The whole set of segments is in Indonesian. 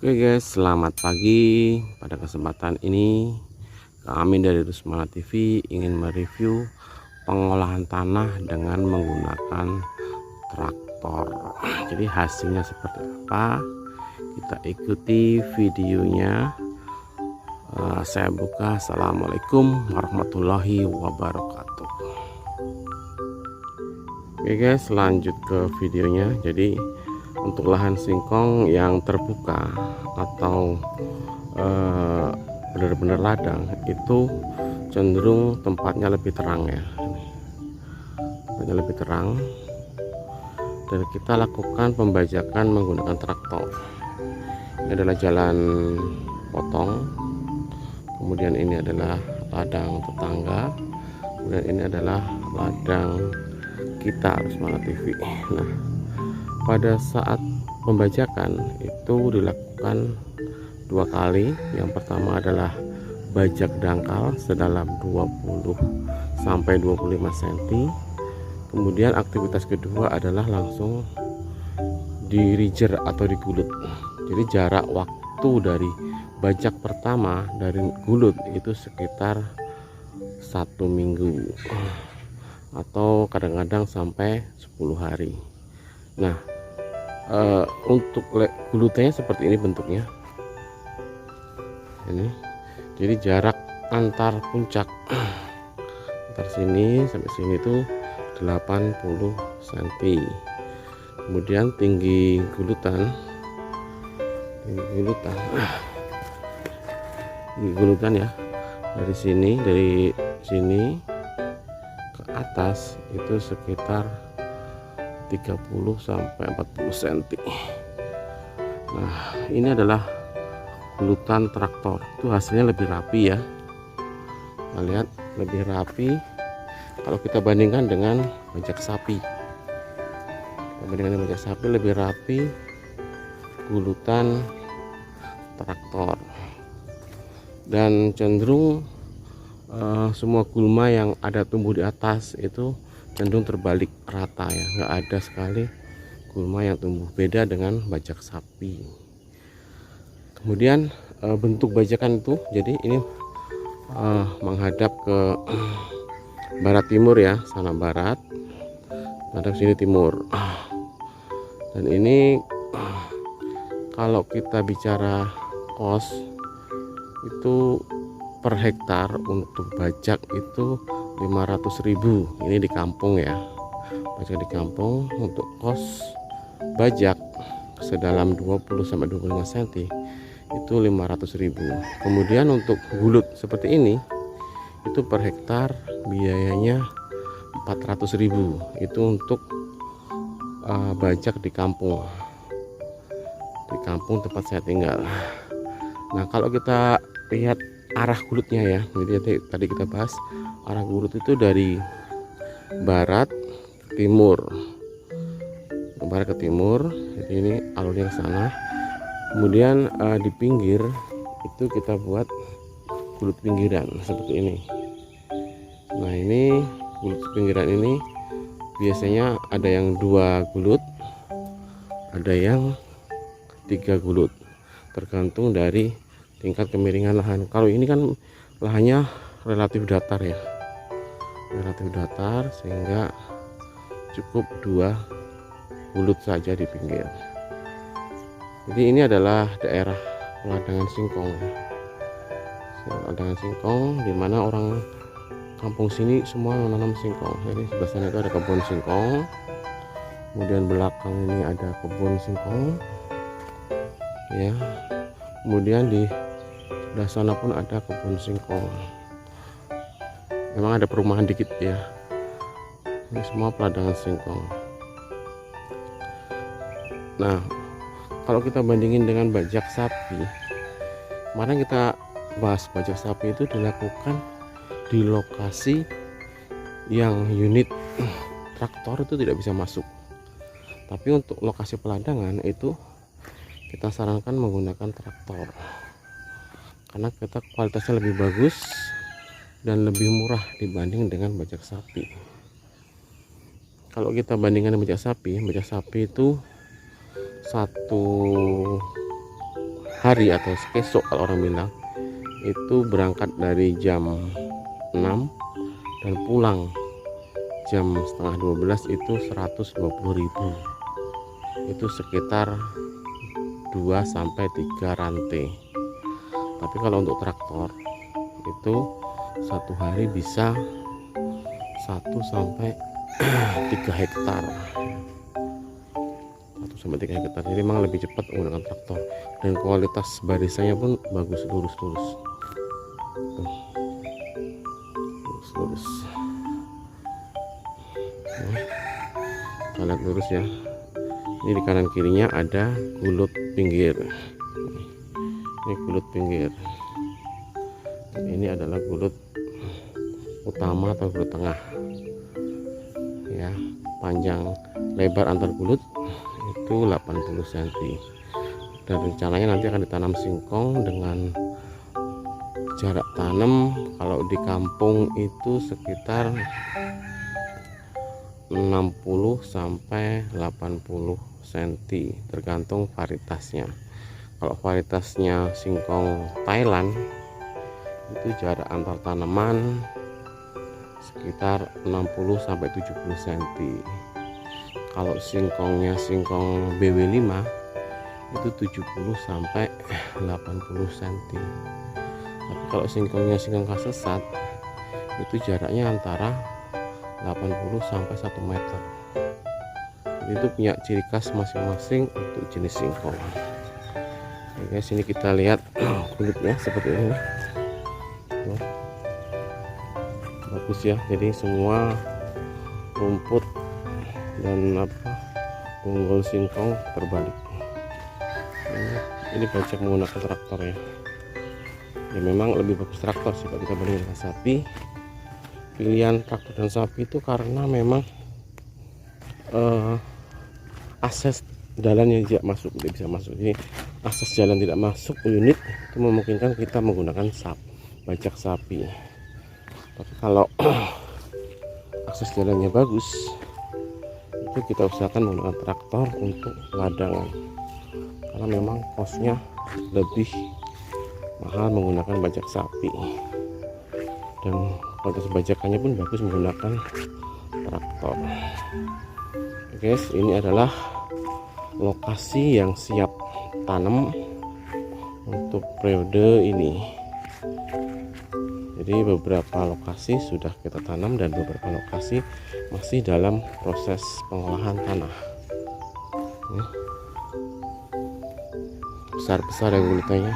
Oke guys, selamat pagi. Pada kesempatan ini kami dari Rusmana TV ingin mereview pengolahan tanah dengan menggunakan traktor. Jadi hasilnya seperti apa? Kita ikuti videonya. Saya buka. Assalamualaikum warahmatullahi wabarakatuh. Oke guys, lanjut ke videonya. Jadi untuk lahan singkong yang terbuka atau benar-benar ladang itu cenderung tempatnya lebih terang ya, tempatnya lebih terang, dan kita lakukan pembajakan menggunakan traktor. Ini adalah jalan potong, kemudian ini adalah ladang tetangga, kemudian ini adalah ladang kita Rusmana TV. Nah, pada saat pembajakan itu dilakukan dua kali. Yang pertama adalah bajak dangkal sedalam 20 sampai 25 cm. Kemudian aktivitas kedua adalah langsung di ridger atau digulut. Jadi jarak waktu dari bajak pertama dari gulut itu sekitar 1 minggu atau kadang-kadang sampai 10 hari. Nah, untuk gulutannya seperti ini bentuknya. Ini jadi jarak antar puncak antar sini sampai sini itu 80 cm. Kemudian tinggi gulutan ya, dari sini ke atas itu sekitar 30 sampai 40 cm. Nah, ini adalah gulutan traktor. Itu hasilnya lebih rapi ya. Kita lihat lebih rapi kalau kita bandingkan dengan bajak sapi. Lebih rapi gulutan traktor. Dan cenderung semua gulma yang ada tumbuh di atas itu cenderung terbalik rata ya, nggak ada sekali gulma yang tumbuh, beda dengan bajak sapi. Kemudian bentuk bajakan itu, jadi ini menghadap ke barat timur ya, sana barat, menghadap sini timur. Dan ini kalau kita bicara kos itu per hektar untuk bajak itu 500.000. Ini di kampung ya, bajak di kampung. Untuk kos bajak sedalam 20 sampai 25 cm itu 500.000. Kemudian untuk gulut seperti ini itu per hektar biayanya 400.000. Itu untuk bajak di kampung tempat saya tinggal. Nah, kalau kita lihat arah gulutnya ya, jadi tadi kita bahas arah gulut itu dari barat ke timur, jadi ini alurnya ke sana. Kemudian di pinggir itu kita buat gulut pinggiran seperti ini. Nah, ini gulut pinggiran ini biasanya ada yang 2 gulut, ada yang 3 gulut, tergantung dari tingkat kemiringan lahan. Kalau ini kan lahannya relatif datar ya, sehingga cukup 2 gulut saja di pinggir. Jadi ini adalah daerah peladangan singkong ya. Peladangan singkong dimana orang kampung sini semua menanam singkong. Jadi sebelah sana itu ada kebun singkong, kemudian belakang ini ada kebun singkong ya, kemudian di sebelah sana pun ada kebun singkong. Memang ada perumahan dikit ya. Ini semua peladangan singkong. Nah, kalau kita bandingin dengan bajak sapi, kemarin kita bahas bajak sapi itu dilakukan di lokasi yang unit traktor itu tidak bisa masuk. Tapi untuk lokasi peladangan itu kita sarankan menggunakan traktor, karena kita kualitasnya lebih bagus dan lebih murah dibanding dengan bajak sapi. Kalau kita bandingkan dengan bajak sapi itu satu hari atau sekesok kalau orang bilang, itu berangkat dari jam 6 dan pulang jam setengah 12 itu 120.000. Itu sekitar 2 sampai 3 rantai. Tapi kalau untuk traktor itu satu hari bisa 1 sampai 3 hektar. 1 sampai 3 hektar. Jadi memang lebih cepat menggunakan traktor, dan kualitas barisannya pun bagus, lurus-lurus. Lurus. Kita lihat lurus ya. Ini di kanan kirinya ada gulut pinggir. Ini gulut pinggir. Ini adalah gulut utama atau gulut tengah. Ya, panjang lebar antar gulut itu 80 cm. Dan rencananya nanti akan ditanam singkong dengan jarak tanam kalau di kampung itu sekitar 60 sampai 80 cm tergantung varietasnya. Kalau varietasnya singkong Thailand itu jarak antar tanaman sekitar 60 sampai 70 cm. Kalau singkongnya singkong BW5 itu 70 sampai 80 cm. Tapi kalau singkongnya singkong kasesat itu jaraknya antara 80 sampai 1 meter. Jadi itu punya ciri khas masing-masing untuk jenis singkong. Oke guys, ini kita lihat kulitnya seperti ini. Tuh. Bagus ya. Jadi semua rumput dan bonggol singkong terbalik. Ini bajak menggunakan traktor ya. Ya memang lebih bagus traktor sih kalau kita bandingkan dengan sapi. Pilihan traktor dan sapi itu karena memang akses jalannya tidak masuk, tidak bisa masuk. Jadi akses jalan tidak masuk unit itu memungkinkan kita menggunakan bajak sapi. Tapi kalau akses jalannya bagus, itu kita usahakan menggunakan traktor untuk ladangan, karena memang kosnya lebih mahal menggunakan bajak sapi, dan kualitas bajakannya pun bagus menggunakan traktor. Oke guys, ini adalah lokasi yang siap tanam untuk periode ini. Jadi beberapa lokasi sudah kita tanam dan beberapa lokasi masih dalam proses pengolahan tanah. Besar-besar yang gulitanya.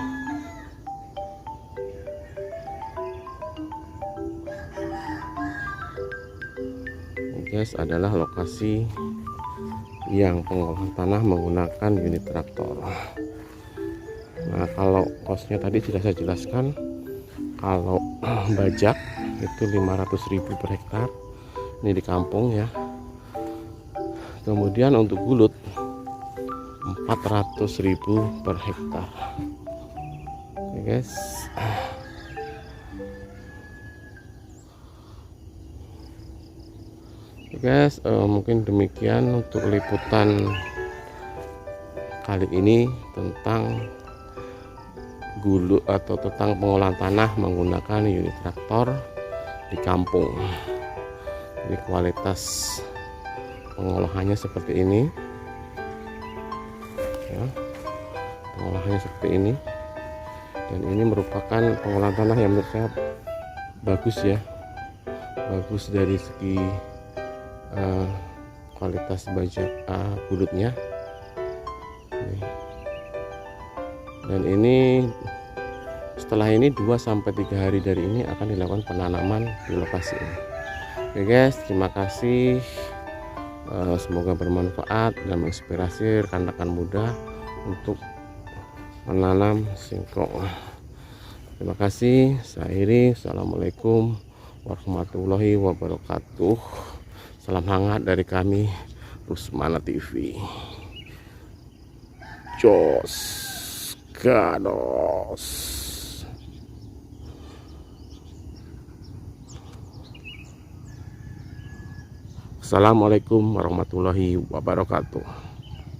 Guys, adalah lokasi yang pengolahan tanah menggunakan unit traktor. Nah, kalau kosnya tadi sudah saya jelaskan. Kalau bajak itu 500.000 per hektar, ini di kampung ya. Kemudian untuk gulut 400.000 per hektar. Oke guys. Guys, mungkin demikian untuk liputan kali ini tentang gulu atau tentang pengolahan tanah menggunakan unit traktor di kampung. Jadi kualitas pengolahannya seperti ini ya, pengolahannya seperti ini, dan ini merupakan pengolahan tanah yang menurut saya bagus ya, bagus dari segi kualitas bajak gulutnya. Dan ini setelah ini 2 sampai 3 hari dari ini akan dilakukan penanaman di lokasi ini. Oke guys, terima kasih. Semoga bermanfaat dan menginspirasi rekan-rekan muda untuk menanam singkong. Terima kasih. Saya akhiri. Assalamualaikum warahmatullahi wabarakatuh. Salam hangat dari kami, Rusmana TV. Jos Gados. Assalamualaikum warahmatullahi wabarakatuh.